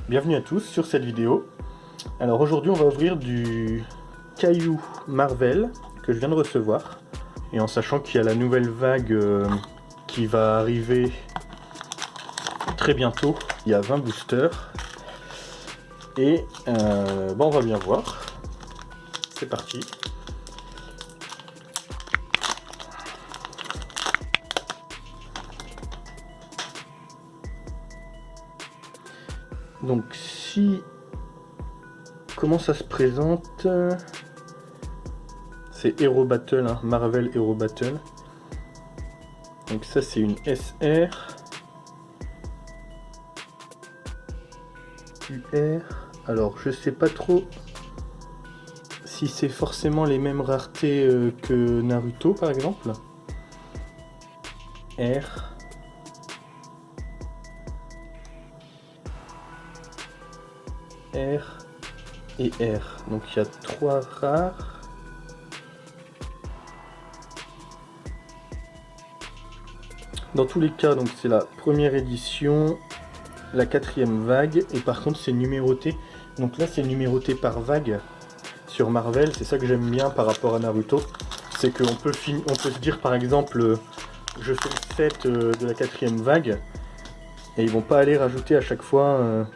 Bienvenue à tous sur cette vidéo. Alors aujourd'hui on va ouvrir du caillou Marvel que je viens de recevoir. Et en sachant qu'il y a la nouvelle vague qui va arriver très bientôt, il y a 20 boosters. Et on va bien voir. C'est parti. Donc si... Comment ça se présente? C'est Hero Battle, hein, Marvel Hero Battle. Donc ça c'est une SR. UR. Alors je sais pas trop si c'est forcément les mêmes raretés que Naruto par exemple. R. R et R. Donc il y a 3 rares. Dans tous les cas, donc c'est la première édition, la 4e vague, et par contre c'est numéroté. Donc là c'est numéroté par vague sur Marvel, c'est ça que j'aime bien par rapport à Naruto. C'est qu'on peut, on peut se dire par exemple, je fais le set de la 4e vague, et ils vont pas aller rajouter à chaque fois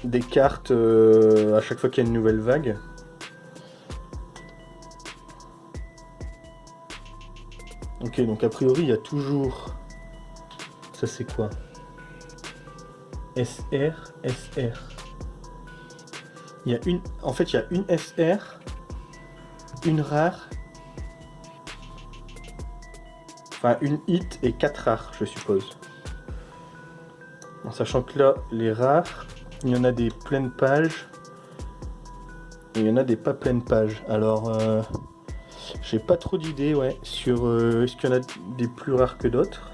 des cartes à chaque fois qu'il y a une nouvelle vague. Ok, donc a priori il y a toujours... Ça c'est quoi? SR, SR. Il y a une... En fait il y a une SR, une rare, enfin une hit et 4 rares je suppose. En sachant que là les rares, il y en a des pleines pages et il y en a des pas pleines pages. Alors j'ai pas trop d'idées sur est-ce qu'il y en a des plus rares que d'autres.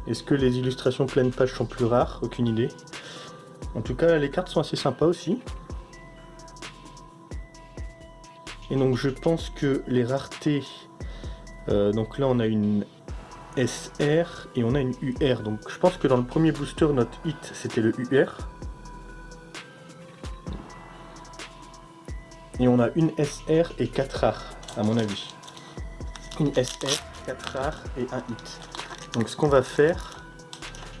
Est-ce que les illustrations pleines pages sont plus rares? Aucune idée. En tout cas les cartes sont assez sympas aussi. Et donc je pense que les raretés, donc là on a une SR et on a une UR. Donc je pense que dans le premier booster notre hit c'était le UR. Et on a une SR et 4 rares à mon avis. Une SR, 4 rares et un hit. Donc ce qu'on va faire,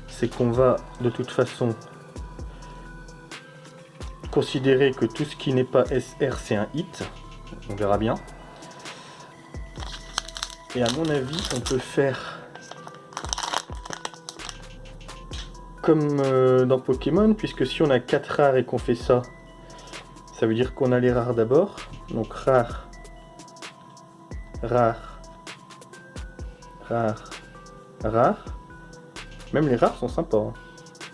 c'est qu'on va de toute façon considérer que tout ce qui n'est pas SR c'est un hit. On verra bien. Et à mon avis, on peut faire comme dans Pokémon, puisque si on a 4 rares et qu'on fait ça, ça veut dire qu'on a les rares d'abord. Donc rare, rare, rare, rare. Même les rares sont sympas. Hein.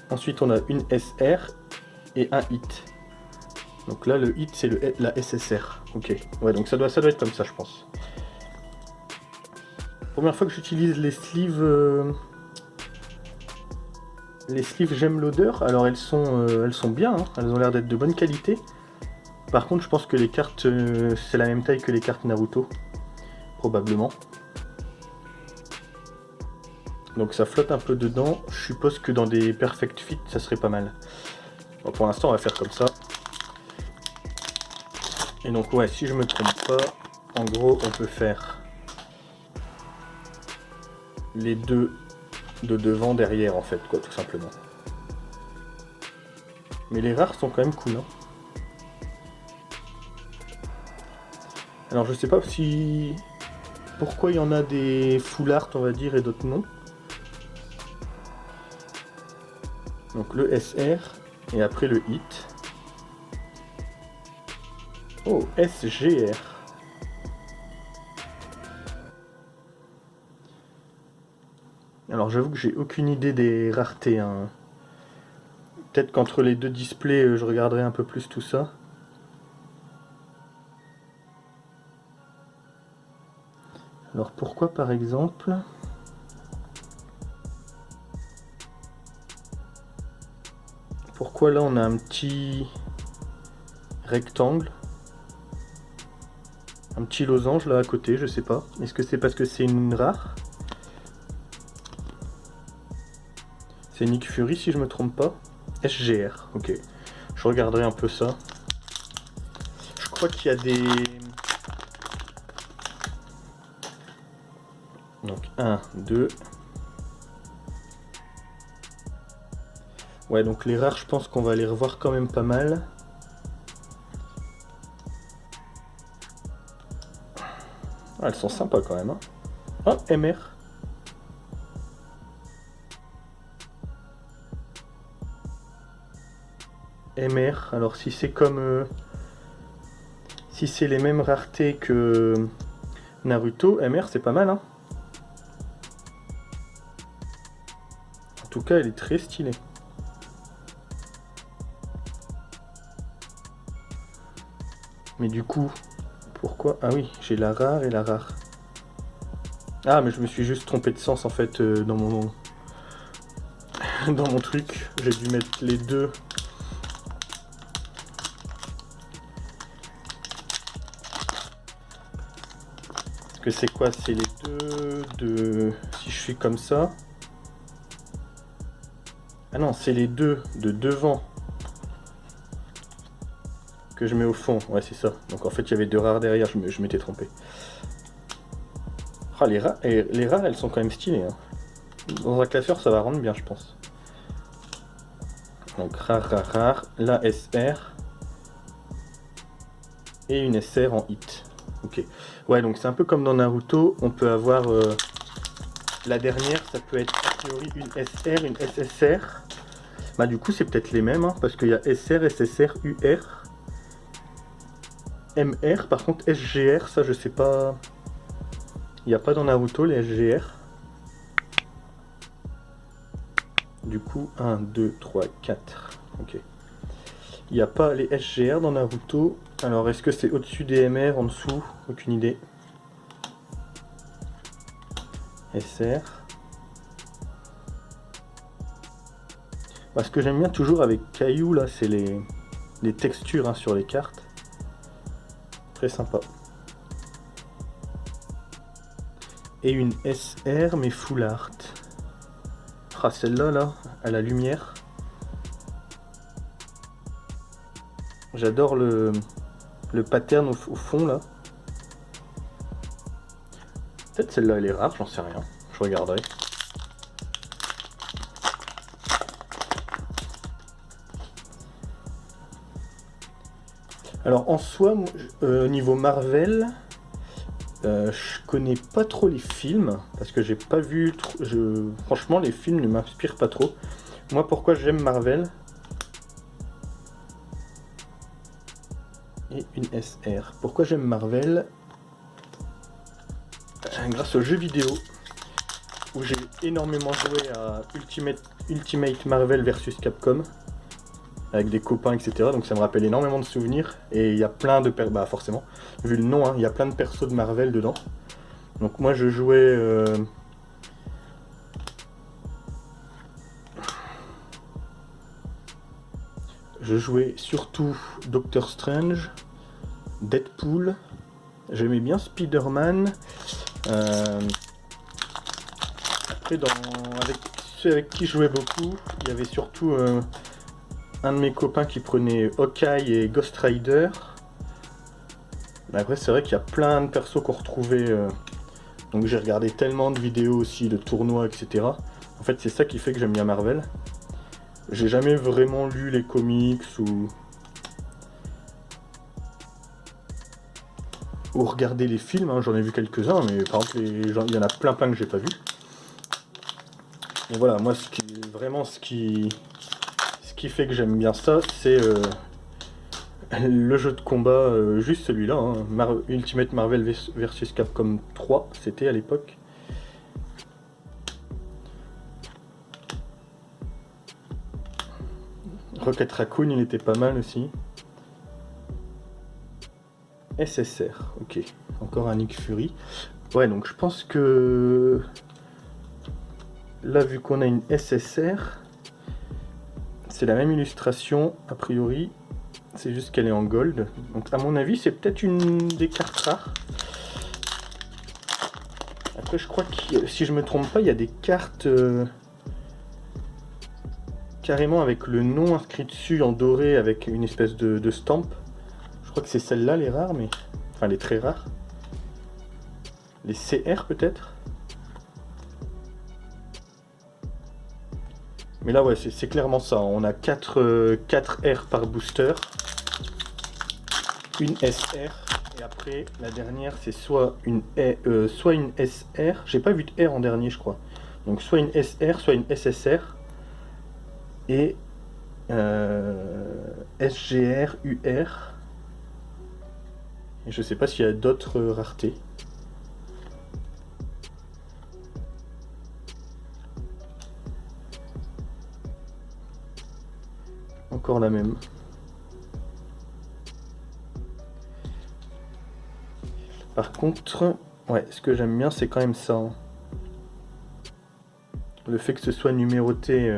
Ensuite, on a une SR et un hit. Donc là, le hit, c'est la SSR. Ok. Ouais, donc ça doit être comme ça, je pense. Première fois que j'utilise les sleeves. Les sleeves, j'aime l'odeur. Alors elles sont bien. Hein. Elles ont l'air d'être de bonne qualité. Par contre, je pense que les cartes, c'est la même taille que les cartes Naruto. Probablement. Donc ça flotte un peu dedans. Je suppose que dans des perfect fit, ça serait pas mal. Bon, pour l'instant, on va faire comme ça. Et donc ouais, si je me trompe pas, en gros, on peut faire les deux de devant, derrière, en fait, quoi, tout simplement. Mais les rares sont quand même cool, hein. Alors je sais pas si... Pourquoi il y en a des full art, on va dire, et d'autres non. Donc le SR, et après le hit. Oh, SGR. Alors j'avoue que j'ai aucune idée des raretés. Hein. Peut-être qu'entre les deux displays, je regarderai un peu plus tout ça. Alors pourquoi par exemple... Pourquoi là on a un petit rectangle? Un petit losange là à côté, je sais pas. Est-ce que c'est parce que c'est une rare? C'est Nick Fury si je me trompe pas. SGR, ok. Je regarderai un peu ça. Je crois qu'il y a des... Donc 1, 2... Ouais, donc les rares, je pense qu'on va les revoir quand même pas mal. Ah, elles sont sympas quand même. Hein. Oh, MR. MR, alors si c'est comme... si c'est les mêmes raretés que Naruto, MR c'est pas mal. Hein. En tout cas, elle est très stylée. Mais du coup, pourquoi? Ah oui, j'ai la rare et la rare. Ah, mais je me suis juste trompé de sens en fait dans mon dans mon truc. J'ai dû mettre les deux. Parce que c'est quoi? C'est les deux de... Si je suis comme ça... Ah non, c'est les deux de devant que je mets au fond. Ouais, c'est ça. Donc en fait, il y avait deux rares derrière, je m'étais trompé. Ah, les rares, elles sont quand même stylées. Hein. Dans un classeur, ça va rendre bien, je pense. Donc rare. La SR. Et une SR en hit. Ok. Ouais, donc c'est un peu comme dans Naruto. On peut avoir... la dernière, ça peut être a priori une SR, une SSR. Bah du coup, c'est peut-être les mêmes, hein, parce qu'il y a SR, SSR, UR. MR, par contre SGR, ça je sais pas. Il n'y a pas dans Naruto les SGR. Du coup, 1, 2, 3, 4. Ok. Il n'y a pas les SGR dans Naruto. Alors, est-ce que c'est au-dessus des MR, en dessous? Aucune idée. SR. Bah, ce que j'aime bien toujours avec Caillou, là, c'est les textures hein, sur les cartes. Très sympa. Et une SR, mais full art. Ah, celle-là, là, à la lumière. J'adore le pattern au fond, là. Peut-être celle-là, elle est rare, j'en sais rien. Je regarderai. Alors, en soi, niveau Marvel... je connais pas trop les films parce que j'ai pas vu. Franchement, les films ne m'inspirent pas trop. Moi, pourquoi j'aime Marvel? Et une SR. Pourquoi j'aime Marvel? Grâce aux jeux vidéo où j'ai énormément joué à Ultimate Marvel vs Capcom avec des copains, etc. Donc ça me rappelle énormément de souvenirs. Et il y a plein de... Bah forcément, vu le nom, hein, il y a plein de persos de Marvel dedans. Donc moi je jouais... Je jouais surtout Doctor Strange, Deadpool, j'aimais bien Spider-Man. Après, avec ceux avec qui je jouais beaucoup, il y avait surtout un de mes copains qui prenait Hawkeye et Ghost Rider. Mais après, c'est vrai qu'il y a plein de persos qu'on retrouvait. Donc j'ai regardé tellement de vidéos aussi, de tournois, etc. En fait, c'est ça qui fait que j'aime bien Marvel. J'ai jamais vraiment lu les comics ou regardé les films, hein. J'en ai vu quelques-uns, mais par exemple, il y en a plein que j'ai pas vu. Et voilà, moi, ce qui fait que j'aime bien ça, c'est le jeu de combat, juste celui-là, hein, Ultimate Marvel vs Capcom 3, c'était à l'époque. Rocket Raccoon, il était pas mal aussi. SSR, ok. Encore un Nick Fury. Ouais, donc je pense que... Là, vu qu'on a une SSR, c'est la même illustration, a priori. C'est juste qu'elle est en gold. Donc à mon avis, c'est peut-être une des cartes rares. Après, je crois que si je me trompe pas, il y a des cartes... carrément avec le nom inscrit dessus en doré avec une espèce de stamp. Je crois que c'est celle-là les rares, mais enfin les très rares. Les CR peut-être. Mais là ouais, c'est clairement ça. On a 4 R par booster. Une SR. Et après, la dernière, c'est soit une SR. J'ai pas vu de R en dernier, je crois. Donc soit une SR, soit une SSR. Et SGR, UR. Et je sais pas s'il y a d'autres raretés. Encore la même. Par contre, ouais, ce que j'aime bien, c'est quand même ça. Hein. Le fait que ce soit numéroté,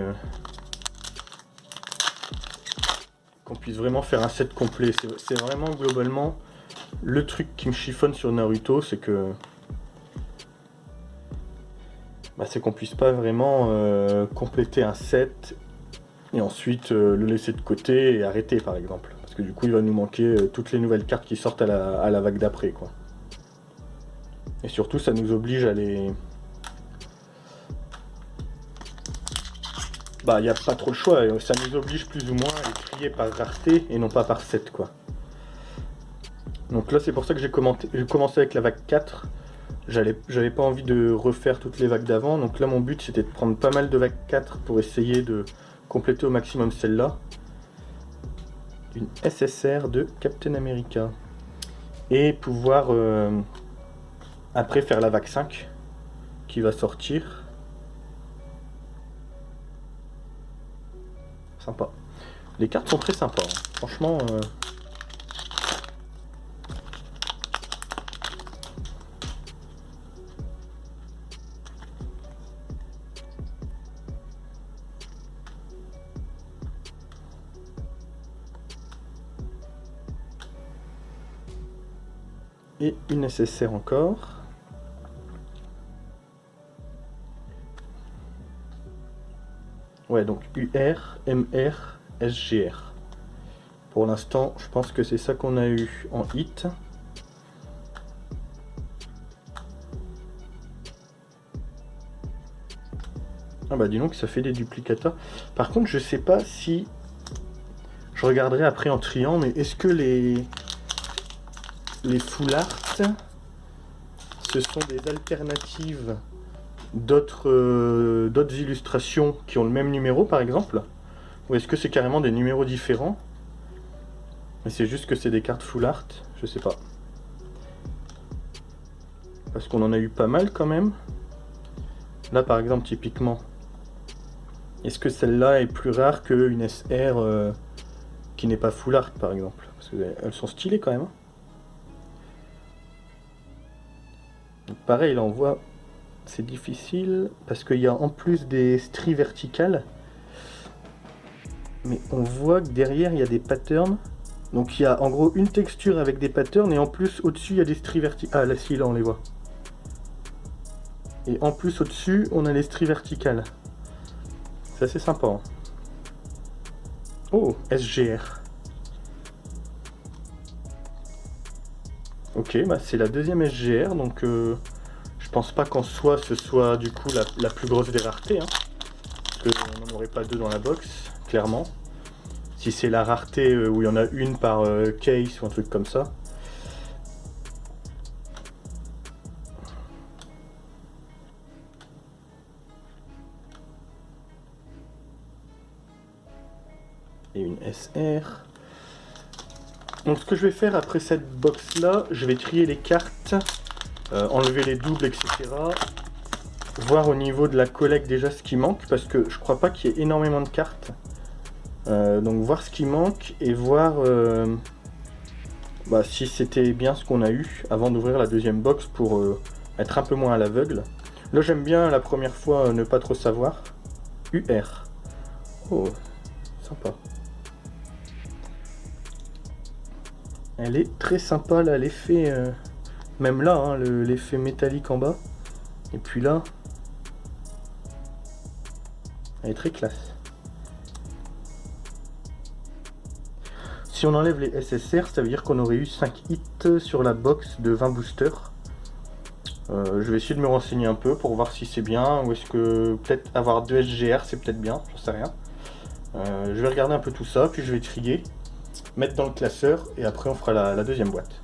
qu'on puisse vraiment faire un set complet. C'est vraiment globalement le truc qui me chiffonne sur Naruto, c'est que c'est qu'on puisse pas vraiment compléter un set et ensuite le laisser de côté et arrêter par exemple. Parce que du coup il va nous manquer toutes les nouvelles cartes qui sortent à la vague d'après quoi. Et surtout ça nous oblige à les... il n'y a pas trop le choix, ça nous oblige plus ou moins à les trier par rareté et non pas par set quoi. Donc là c'est pour ça que j'ai commencé avec la vague 4. J'avais pas envie de refaire toutes les vagues d'avant, donc là mon but c'était de prendre pas mal de vagues 4 pour essayer de compléter au maximum celle-là. Une SSR de Captain America. Et pouvoir après faire la vague 5 qui va sortir. Sympa. Les cartes sont très sympas, hein. Franchement... Et une nécessaire encore. Ouais, donc UR, MR, SGR. Pour l'instant, je pense que c'est ça qu'on a eu en hit. Ah bah dis donc, ça fait des duplicata. Par contre, je sais pas si... Je regarderai après en triant, mais est-ce que les full art, ce sont des alternatives d'autres illustrations qui ont le même numéro par exemple, ou est-ce que c'est carrément des numéros différents mais c'est juste que c'est des cartes full art, je sais pas, parce qu'on en a eu pas mal quand même. Là par exemple typiquement, est-ce que celle-là est plus rare qu'une SR qui n'est pas full art par exemple, parce qu'elles sont stylées quand même, hein. Donc, pareil là on voit c'est difficile parce qu'il y a en plus des stries verticales, mais on voit que derrière il y a des patterns, donc il y a en gros une texture avec des patterns et en plus au-dessus il y a des stries verticales. Ah là si, là on les voit, et en plus au-dessus on a les stries verticales, c'est assez sympa, hein. Oh, SGR. Ok, c'est la deuxième SGR, donc je pense pas qu'en soi ce soit du coup la plus grosse des raretés, hein, parce qu'on n'en aurait pas deux dans la box, clairement. Si c'est la rareté où il y en a une par case ou un truc comme ça. Et une SR. Donc ce que je vais faire après cette box là, je vais trier les cartes, enlever les doubles, etc. Voir au niveau de la collecte déjà ce qui manque, parce que je crois pas qu'il y ait énormément de cartes. Donc voir ce qui manque et voir si c'était bien ce qu'on a eu avant d'ouvrir la deuxième box pour être un peu moins à l'aveugle. Là j'aime bien la première fois ne pas trop savoir. UR. Oh, sympa. Elle est très sympa là, l'effet, même là, hein, l'effet métallique en bas. Et puis là, elle est très classe. si on enlève les SSR, ça veut dire qu'on aurait eu 5 hits sur la box de 20 boosters. Je vais essayer de me renseigner un peu pour voir si c'est bien, ou est-ce que peut-être avoir 2 SGR c'est peut-être bien, j'en sais rien. Je vais regarder un peu tout ça, puis je vais trier, mettre dans le classeur, et après on fera la deuxième boîte.